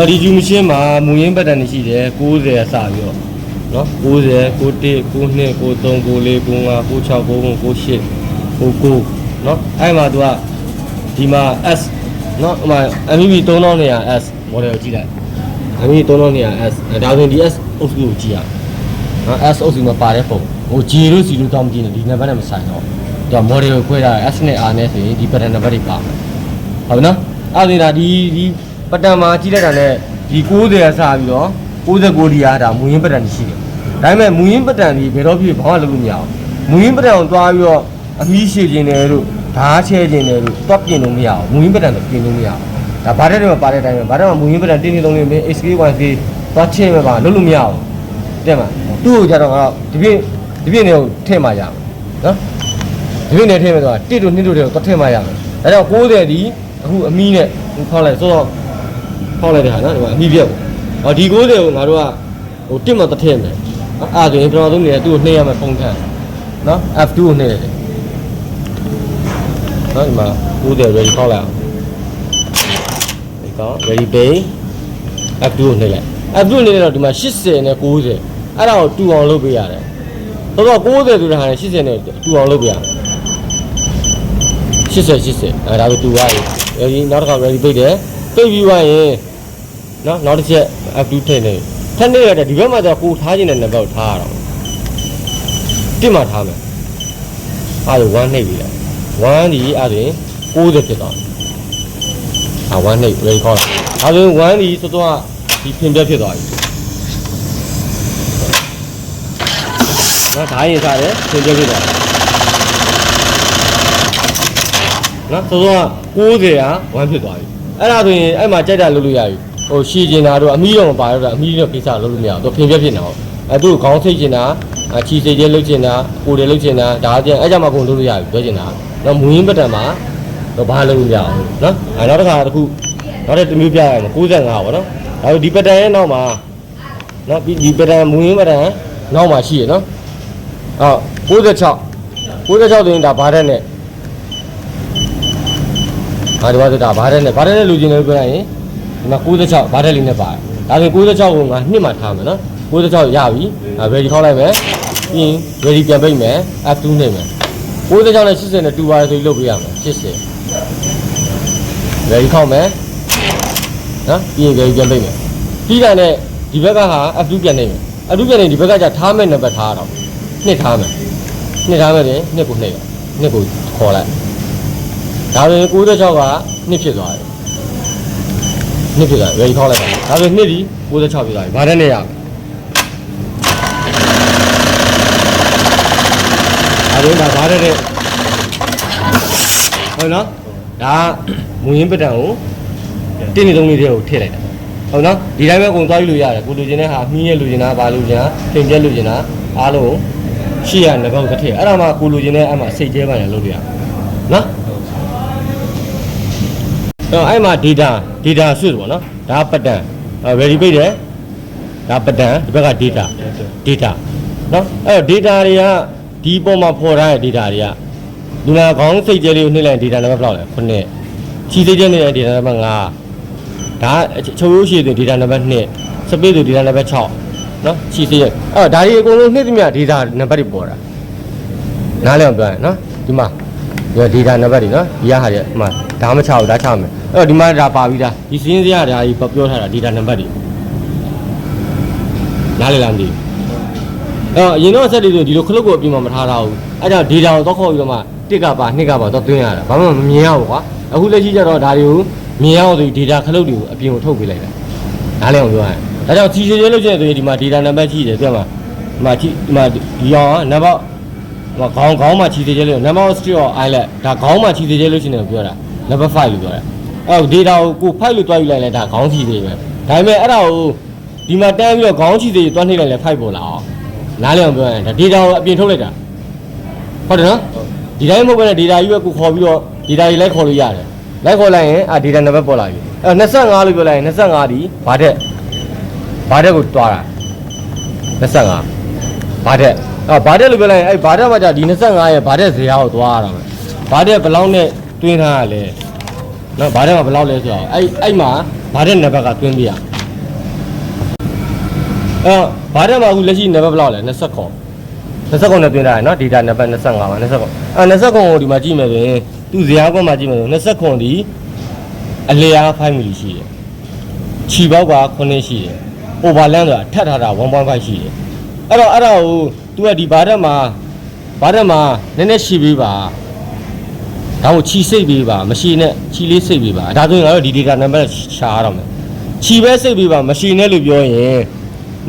ဒီဂျူမရှင်းမှာမူရင်းပတ်တန်နေရှိတယ်90စပြီးတော့နော်90 91 92 93 94 95 96 99 98 99နော်အဲ့မှာသူကဒီမှာ S နော်ဟိုမှာ MB 3200 S model ကိုကြည့်လိုက် MB 3200 S ဒါဆိုရင်ဒီ S အုပ်စုကိုကြည့်ရနော် S အုပ်စုမှာပါတဲ့ပုံဟို G လို့ C လို့တောင်းမကြည့်နဲ့ဒီနံပါတ်နဲ့မဆိုင်တော့သူက model ကိုခွဲထားတယ် S နဲ့ R နဲ့ဆိုရင်ဒီ pattern နံပါတ်တွေပါမယ်ဟုတ်ပြီနော်အဲ့ဒါဒီပတ်တန်မှာကြည့်လိုက်တာနဲ့ဒီ90ရစပြီးတော့69ဒီအားဒါမူရင်းပတ်တန်ရှိတယ်ဒါပေမဲ့မူရင်းပတ်တန်ဒီဘယ်တော့ဖြစ်ဘာမှလုပ်လို့မရအောင်မူရင်းပတ်တန်ကိုသွားပြီးတော့အမီးရှည်ခြင်းတယ်တို့ဓာတ်ချဲခြင်းတယ်တို့တွက်ပြင်လို့မရအောင်မူရင်းပတ်တန်တော့ပြင်လို့မရအောင်ဒါဘာတဲ့တွေမှာပါတဲ့အတိုင်းပဲဘာတဲ့မှာမူရင်းပတ်တန်တင်းတင်းလုံးလေးမင်း XK1C သွားချဲမှာပါလုပ်လို့မရအောင်တဲ့မှာသူ့ကိုကြတော့ဒီပြင်းတွေကိုထည့်မှရမယ်နော်ဒီပြင်းနေထည့်မယ်ဆိုတာ1တို့2တို့တွေကိုသွားထည့်မှရမယ်ဒါကြောင့်90ဒီအခုအမီးနဲ့ဖောက်လိုက်ဆိုတော့ဖောက်လိုက်တဲ့ဟာနော်ဒီမှာအမီးပြတ်ဒီ90ကိုငါတို့ကဟို1မှာတစ်ထည့်မယ်အဲ့ဒါဆိုရင်ကျွန်တော်တို့နေသူ့ကိုနှိမ့်ရမယ်ပုံထမ်းနော် F2 ကိုနှိမ့်ရတယ်နော်ဒီမှာ90 ready ဖောက်လိုက်အောင်ဒီကောင် ready pay F2 ကိုနှိမ့်လိုက် F2 နေတော့ဒီမှာ80နဲ့90အဲ့ဒါကိုတူအောင်လုပ်ပေးရတယ်ဆိုတော့90ဆိုတာဟာ80နဲ့တူအောင်လုပ်ပေးရတယ်80အဲ့ဒါကိုတူသွားပြီနောက်တစ်ခါ ready pay တယ်ပိတ်ပြီးသွားရင်နော်နောက်တစ်ချက် F2 ထည့်နေထည့်နေရတဲ့ဒီဘက်မှာတော့ကိုထားခြင်းတဲ့နံပါတ်ကိုထားရတော့တစ်မှထားမယ်အဲ့ဒါ1နှိပ်ပြီလား1ဒီအဲ့ဒါ90ဖြစ်သွား1နှိပ် ready ခေါ်လာအဲ့ဒါ1ဒီဆိုတော့ဒီဖင်ပြတ်ဖြစ်သွားပြီနော်ဓာတ်ရင်စားတယ်ဖင်ပြတ်ဖြစ်သွားနော်ဆိုတော့90က1ဖြစ်သွားပြီအဲ့ဒါဆိုရင်အဲ့မှာကြိုက်တာလုပ်လို့ရပြီဟိုရှည်ကျင်တာတော့အမီးတော့မပါတော့အမီးတော့ကိစ္စလုပ်လို့မရဘူးသူဖင်ပြက်ဖြစ်နေတာအဲ့သူခေါင်းစိတ်ကျင်တာချီစိတ်ကျဲလုပ်ကျင်တာကိုယ်တယ်လုပ်ကျင်တာဒါအပြင်အဲ့ကြမှာကုန်လုပ်လို့ရပြီပြောကျင်တာတော့မူရင်းပတ်တန်မှာတော့ဘာလုပ်လို့မရအောင်နော်အဲ့နောက်တစ်ခါတစ်ခုနောက်တစ်မျိုးပြရမယ်95ပေါ့နော်ဒါဒီပတ်တန်ရဲ့နောက်မှာနော်ဒီပတ်တန်မူရင်းပတ်တန်နောက်မှာရှိရနော်96ဆိုရင်ဒါဘာတဲ့နဲ့ဒီဘာဆိုတာဘာတဲ့နဲ့လူကျင်လို့ပြောရရင်ဒီမှာ96ဘာတဲ့လေးနဲ့ပါတယ်ဒါဆို96ကိုငါနှစ်မှထားမယ်နော်96ရပြီready ခေါက်လိုက်မယ်ပြီးရင် ready ပြန်ပိတ်မယ် F2 နှိပ်မယ်96နဲ့80နဲ့တူပါတယ်ဆိုပြီးလုပ်ပေးရမယ်80 ready ခေါက်မယ်နော်ပြီးရင် ready ပြန်ပိတ်မယ်ပြီးတာနဲ့ဒီဘက်ကဟာ F2 ပြန်နှိပ်မယ် F2 ပြန်နှိပ်ဒီဘက်ကကျထားမဲ့နံပါတ်ထားတော့နှစ်ထားမယ်တယ်နှစ်ကိုနှိပ်နှစ်ကိုခေါ်လိုက်ဒါဆိုရင်96ကနှစ်ဖြစ်သွားတယ်နှစ်ဖြစ်သွား ready ခေါက်လိုက်ပါဒါဆိုနှစ်ဒီ96ဖြစ်သွားပြီဘာတဲ့နဲ့ရအဲ့ဒါဘာတဲ့ဟုတ်နော်ဒါမူရင်းပတန်ကိုတင်းနေသုံးလေးတွေကိုထည့်လိုက်တာဟုတ်နော်ဒီတိုင်းပဲအကုန်သွားယူလို့ရတယ်ကိုလူချင်းတဲ့ဟာမြင်းရဲ့လူချင်းတာဘာလူချင်းတာတင်ပြက်လူချင်းတာအားလုံးရှေ့ရငကောက်တစ်ထည့်အဲ့ဒါမှကိုလူချင်းတဲ့အဲ့မှာစိတ်ကျဲပါရလုပ်လို့ရနော်အဲ့မှာ data ဆွတ်ပေါ့နော်ဒါပတ်တန် ready page တယ်ဒါပတ်တန်ဒီဘက်က data နော်အဲ့တော့ data တွေကဒီပုံမှာပေါ်ထားတဲ့ data တွေကဒီမှာခေါင်းစိတ်ကျဲလေးကိုနှိမ့်လိုက် data နံပါတ်ဘယ်လောက်လဲ9ချီစိတ်ကျဲနေတဲ့ data နံပါတ်5ဒါချုပ်ရိုးရှည်တဲ့ data နံပါတ်2စပိတ်တဲ့ data နံပါတ်6နော်ချီစိတ်ကျဲအဲ့တော့ဒါတွေအကုန်လုံးနှိမ့်သမျှ data နံပါတ်တွေပေါ်တာနားလည်အောင်ပြောရင်နော်ဒီမှာဒီ data နံပါတ်တွေနော်ဒီဟာတွေဒီမှာဒါမချဘူးဒါချမယ်အဲ့တော့ဒီမှာဒါပါပြီးသားဒီစင်းစရာဒါကြီးပြောထားတာ data နံပါတ်တွေနားလည်လားမသိဘူးအရင်တော့ဆက်တွေဆိုဒီလိုခလုတ်ကိုအပြင်မှာမထားတာဘူးအဲ့ဒါ data ကိုတော့ခေါ်ပြီးတော့မှ1ကပါ2ကပါတော့သွင်းရတာဘာမှမမြင်ရဘူးကွာအခုလက်ရှိကျတော့ဒါတွေကိုမြင်ရအောင်ဆို data ခလုတ်တွေကိုအပြင်ကိုထုတ်ပေးလိုက်တာနားလည်အောင်ပြောရရင်ဒါကြောင့်ချီချေလို့ကျရင်ဆိုရင်ဒီမှာ data နံပါတ်ရှိတယ်ပြမှာဒီရောနံပါတ်ခေါင်းမှာချီချေလို့နံပါတ် street or island ဒါခေါင်းမှာချီချေလို့ရှိနေပြောတာ number 5လို့ပြောတာအဲ့ data ကို5လို့တွားယူလိုက်လဲဒါခေါင်းချီသေးပဲဒါပေမဲ့အဲ့ဒါကိုဒီမှာတန်းပြီးတော့ခေါင်းချီသေးတွားနှိမ့်လိုက်လဲ5ပေါ်လာအောင်နားလည်အောင်ပြောရင်ဒါ data ကိုအပြင်ထုတ်လိုက်တာဟုတ်တယ်နော်ဒီတိုင်းမဟုတ်ဘဲနဲ့ data ကြီးပဲကိုခေါ်ပြီးတော့ data ကြီးလိုက်ခေါ်လို့ရတယ်လိုက်ခေါ်လိုက်ရင် data number ပေါ်လာပြီအဲ့25လို့ပြောလိုက်ရင်25ဒီဘာတဲ့ကိုတွားတာ25ဘာတဲ့ဘာတဲ့လို့ပြောလိုက်ရင်အဲ့ဘာတဲ့မှာじゃဒီ25ရဲ့ဘာတဲ့ဇရာကိုတွားရတာပဲဘာတဲ့ဘယ်လောက်နဲ့တွင်းထားရလဲ နော်ဘာတဲ့မှာဘယ်လောက်လဲဆိုတော့အဲ့မှာဘာတဲ့နံပါတ်ကတွင်းပြရဘာတဲ့မှာအခုလက်ရှိနံပါတ်ဘယ်လောက်လဲ20ခေါ်20နဲ့တွင်းထားရနော်ဒေတာနံပါတ်25ပါ20ခေါ်20ခေါ်ကိုဒီမှာကြည့်မယ်ဆိုရင်သူ့ဇရာကွက်မှာကြည့်မယ်ဆို20ခေါ်ဒီအလျား5မီလီရှိတယ်ခြီပေါက်က9ရှိတယ် overland ဆိုတာထပ်ထားတာ1.5ရှိတယ်အဲ့တော့ကိုသူကဒီဘာတဲ့မှာနည်းနည်းရှည်ပေးပါဒါကိုခြီစိတ်ပေးပါမရှိနဲ့ခြီလေးစိတ်ပေးပါဒါဆိုရင်ငါတို့ဒီ data number ရှာရတော့မယ်ခြီပဲစိတ်ပေးပါမရှိနဲ့လို့ပြောရင်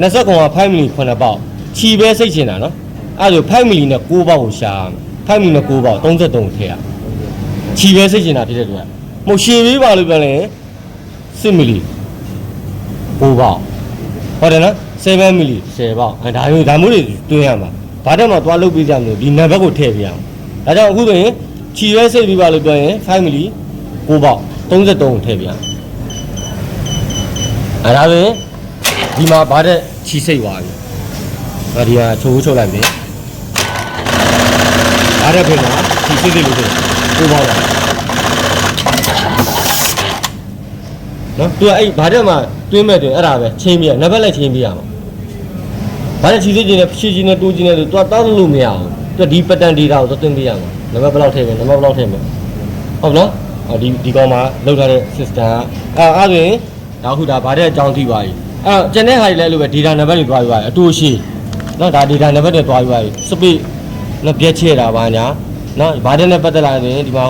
20ကောင်က5မီလီ9ပေါက်ခြီပဲစိတ်ချင်တာနော်အဲ့ဒါ5မီလီနဲ့6ပေါက်ကိုရှာရမယ်5မီလီနဲ့6ပေါက်33ထည့်ရခြီပဲစိတ်ချင်တာဖြစ်တဲ့အတွက်မဟုတ်ရှည်ပေးပါလို့ပြောရင်6မီလီ6ပေါက်ဟုတ်တယ်နော်7မီလီ10ပေါက်ဒါမျိုးတွေတွင်းရမှာဘာတက်မှသွားလုပ်ပေးကြမလို့ဒီနံပါတ်ကိုထည့်ပြရအောင်ဒါကြောင့်အခုဆိုရင်ခြီရဲစိတ်ပြီးပါလို့ပြောရင်5မီလီ6ပေါက်33ထည့်ပြရအောင်ဒါဆိုရင်ဒီမှာဘာတက်ခြီစိတ်သွားပြီဒီကချုပ်လိုက်ပြီဘာတက်ပြင်မှာခြီစိတ်လို့ဆို6ပေါက်ပါနော်သူကအဲ့ဘာတက်မှာတွင်းမဲ့တယ်အဲ့ဒါပဲချင်းပြနံပါတ်လိုက်ချင်းပြရမှာဘာလဲခြီစိတ်ကျင်နဲ့ဖြည့်ကျင်နဲ့တိုးကျင်နဲ့ဆိုတော့တောက်လို့မရအောင်သူဒီပတန်ဒေတာကိုသွင်းပေးရမှာနံပါတ်ဘယ်လောက်ထည့်မယ်ဟုတ်နော်ဒီကောင်မှာလောက်ထားတဲ့ system ကအဲ့ဆိုရင်ဒါခုဒါဘာတဲ့အကြောင်းသိပါပြီကျန်တဲ့ဟာတွေလည်းလို့ပဲ data နံပါတ်တွေတွားပြီးပါအတူရှိနော်ဒါ data နံပါတ်တွေတွားပြီးပါ speed နဲ့ပြည့်ချဲတာပါညာနော်ဘာတဲ့နဲ့ပတ်သက်လာရင်ဒီမှာ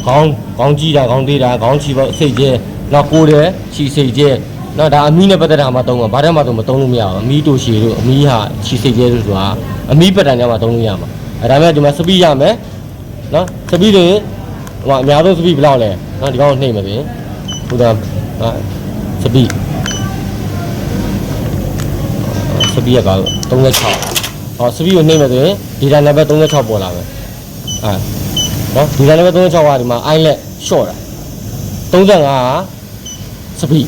ခေါင်းကြီးတာခေါင်းသေးတာခေါင်းချီပေါ့စိတ်ကျဲနော်ကိုယ်တယ်ချီစိတ်ကျဲနော်ဒါအမီးနဲ့ပတ်သက်တာမှသုံးမှာဘာတဲ့မှသုံးမသုံးလို့မရဘူးအမီးတူရှည်တို့အမီးဟာချီစိတ်ကျဲတို့ဆိုတာအမီးပတ်တန်ထဲမှာသုံးလို့ရမှာဒါပေမဲ့ဒီမှာ speed ရမယ်နော်စပီးတွေဟိုအများဆုံးစပီးဘယ်လောက်လဲနော်ဒီကောင်နှိမ့်မယ်ပြင်ဟိုဒါစပီးကတော့36ဟောစပီးကိုနှိမ့်မယ်ဆိုရင်ဒီတာနံပါတ်36ပေါ်လာမယ်နော်ဒီတာနံပါတ်36ကဒီမှာ eyelet short တာ35ကစပီး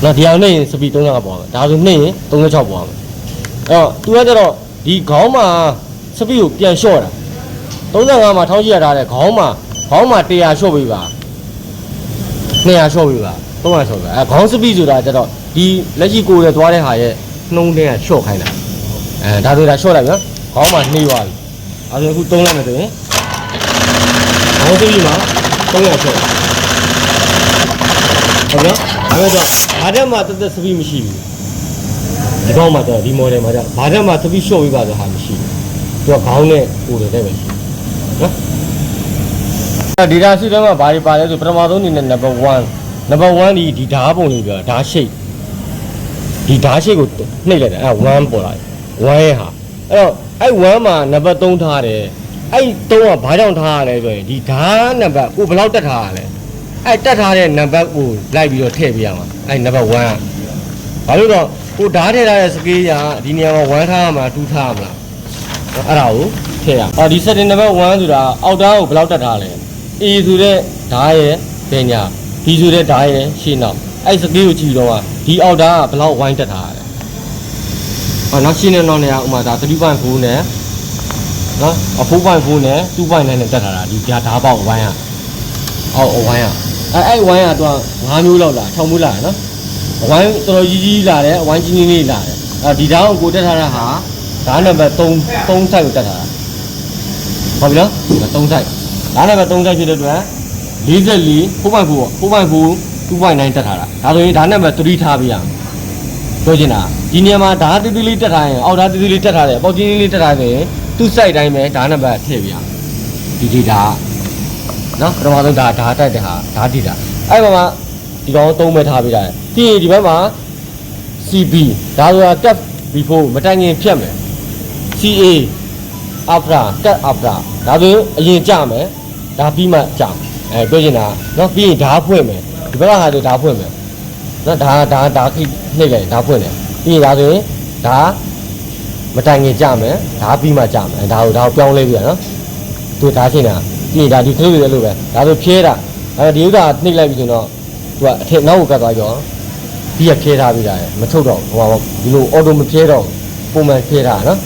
နော်ဒီအောင်နှိမ့်ရင်စပီး35ပေါ်မှာဒါဆိုနှိမ့်ရင်36ပေါ်မှာအဲ့တော့သူကကျတော့ဒီခေါင်းမှာစပီးကိုပြန် short တာ35မှာ1000ရှိရထားတယ်ခေါင်းမှာ100ရှော့ပေးပါ200ရှော့ပေးပါ300ရှော့ပေးပါခေါင်းစပီးဆိုတာကျတော့ဒီလက်ရှိကိုယ်ရသွားတဲ့ဟာရဲ့နှုံးတဲ့ရှော့ခိုင်းတာဒါဆိုဒါရှော့လိုက်နော်ခေါင်းမှာနှေးသွားပြီအဲဆိုအခု3လိုက်မယ်ဆိုရင်ခေါင်းစပီးမှာ300ရှော့ဟုတ်နော်ဒါပေမဲ့တော့ဘာတက်မှတက်စပီးမရှိဘူးဒီကောင်မှာတော့ဒီ model မှာကျဘာတက်မှစပီးရှော့ပေးပါဆိုဟာမရှိဘူးသူကခေါင်းနဲ့ကိုယ်တဲ့ပဲရှိနော်ဒီဒါရှိတော့မှဘာတွေပါလဲဆိုပထမဆုံးအနေနဲ့ number 1ဒီဓာတ်ပုံလေးပြောဓာတ်ရှိတ်ဒီဓာတ်ရှိတ်ကိုနှိပ်လိုက်တယ်အဲ့1ပေါ်လာတယ်1ရဲ့ဟာအဲ့တော့အဲ့1မှာ number 3ထားတယ်အဲ့3ကဘာကြောင့်ထားရလဲဆိုရင်ဒီဓာတ်နံပါတ်ကိုဘယ်လောက်တက်ထားရလဲအဲ့တက်ထားတဲ့နံပါတ်ကိုလိုက်ပြီးတော့ထည့်ပေးရမှာအဲ့ number 1ကဘာလို့တော့ကိုဓာတ်ထည့်ထားတဲ့စကေးကဒီနေရာမှာ1ထားရမှာ2ထားရမလားအဲ့ဒါကိုထည့်ရဒီ setting number 1ဆိုတာအောက်ဓာတ်ကိုဘယ်လောက်တက်ထားလဲA ဆိုတဲ့ဓာတ်ရဲ့ဘယ်ညာ B ဆိုတဲ့ဓာတ်ရဲ့ရှေ့နောက်အဲ့စကေးကိုကြည့်တော့ဒီအောက်ဓာတ်ကဘယ်လောက်ဝိုင်းတက်ထားလဲနောက်ရှင်းနေတော့နေဥမာဒါ 3.4 နဲ့နော် 4.4 နဲ့ 2.9 နဲ့တက်ထားတာဒီဓာတ်ပေါက်ဝိုင်းอ่ะအော်ဝိုင်းอ่ะအဲ့ဝိုင်းอ่ะသူက5မျိုးလောက်လာ6မျိုးလာနော်ဝိုင်းတော်တော်ကြီးလာတယ်ဝိုင်းကြီးလေးလာတယ်ဒီဓာတ်ကိုတက်ထားတာဟာဓာတ်နံပါတ်3 ဆိုင်ကိုတက်ထားတာဟုတ်ပြီနော်3 ဆိုင်ဓာတ်နံပါတ်3 ဆိုင်ဖြစ်တဲ့အတွက်44 4.9 တက်ထားတာဒါဆိုရင်ဓာတ်နံပါတ်3ထားပြရအောင်ပြောချင်တာဒီနေရာမှာဓာတ်တူလေးတက်ထားရင်အောက်ဓာတ်တူလေးတက်ထားတယ်ပေါက်ကြီးလေးတက်ထားတယ်သူ့ site တိုင်းပဲဓာတ်နံပါတ်ထည့်ပြရအောင်ဒီ data နော်ပထမဆုံးဓာတ်တိုက်တဲ့ဟာဓာတ် data အဲ့မှာဒီကောင်3ပဲထားပြရတယ်ပြီးရင်ဒီဘက်မှာ CB ဒါဆိုတာ tap before မတိုင်ခင်ဖြတ်မယ် CA after tap after ဒါဆိုအရင်ကြမယ်ဒါပြီးမှကြမယ်ပြောချင်တာနော်ပြီးရင်ဓာတ်ဖွင့်မယ်ဒီဘက်ကဟာတွေဓာတ်ဖွင့်မယ်နော်ဓာတ်ခိနှိပ်လိုက်ဓာတ်ဖွင့်တယ်ပြီးရင်ဒါဆိုရင်ဓာတ်မတိုင်ခင်ကြမယ်ဓာတ်ပြီးမှကြမယ်ဒါကိုပြောင်းလဲပြရနော်သူဓာတ်ရှင်းတာပြီးရင်ဒါဒီကလေးတွေလည်းလို့ပဲဒါဆိုဖြဲတာဒီဥစ္စာနှိပ်လိုက်ပြီဆိုတော့သူကအထက်နောက်ကိုကတ်သွားကြောဒီကဖြဲထားပြီးတာမထုတ်တော့ဟိုဒီလိုအော်တိုမဖြဲတော့ပုံမှန်ဖြဲတာနော်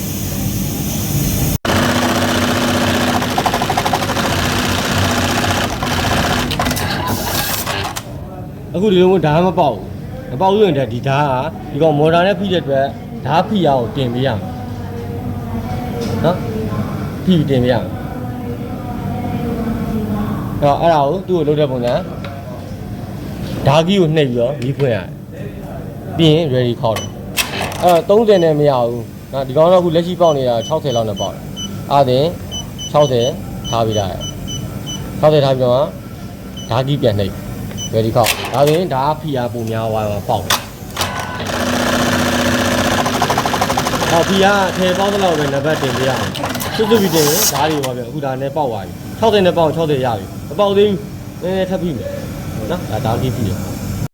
အခုဒီလိုမျိုးဓာတ်မပေါက်ဘူးမပေါက်ဘူးဆိုရင်ဒီဓာတ်ကဒီကောင်မော်တာနဲ့ဖိတဲ့အတွက်ဓာတ်ဖိအားကိုတင်ပေးရမယ်နော်ဖိတင်ပေးရမယ်အဲ့ဒါကိုသူ့ကိုလုပ်တဲ့ပုံစံဓာတ်ကြီးကိုနှိပ်ပြီးတော့မီးဖွင့်ရတယ်ပြီးရင် ready ခေါက်တယ်အဲ့တော့30နဲ့မရဘူးနော်ဒီကောင်တော့အခုလက်ရှိပေါက်နေတာ60လောက်နဲ့ပေါက်တယ်အားတင်60ထားပြီးရတယ်60ထားပြီးတော့ဓာတ်ကြီးပြန်နှိပ် ready ခေါက်ဒါဆိုရင်ဓာတ်ဖိအားပုံများသွားပေါက်ဟောဖိအားထဲပေါက်တဲ့လောက်ပဲနံပါတ်တင်ပြရအောင်စွတ်စွတ်ပြီးတင်ရင်ဓာတ်တွေပါပြန်အခုဒါနဲ့ပေါက်သွားပြီ60နဲ့ပေါက်60ရပြီမပေါက်သေးဘူးနည်းနည်းထပ်ဖိမယ်နော်ဒါဓာတ်ကြီးဖိတယ်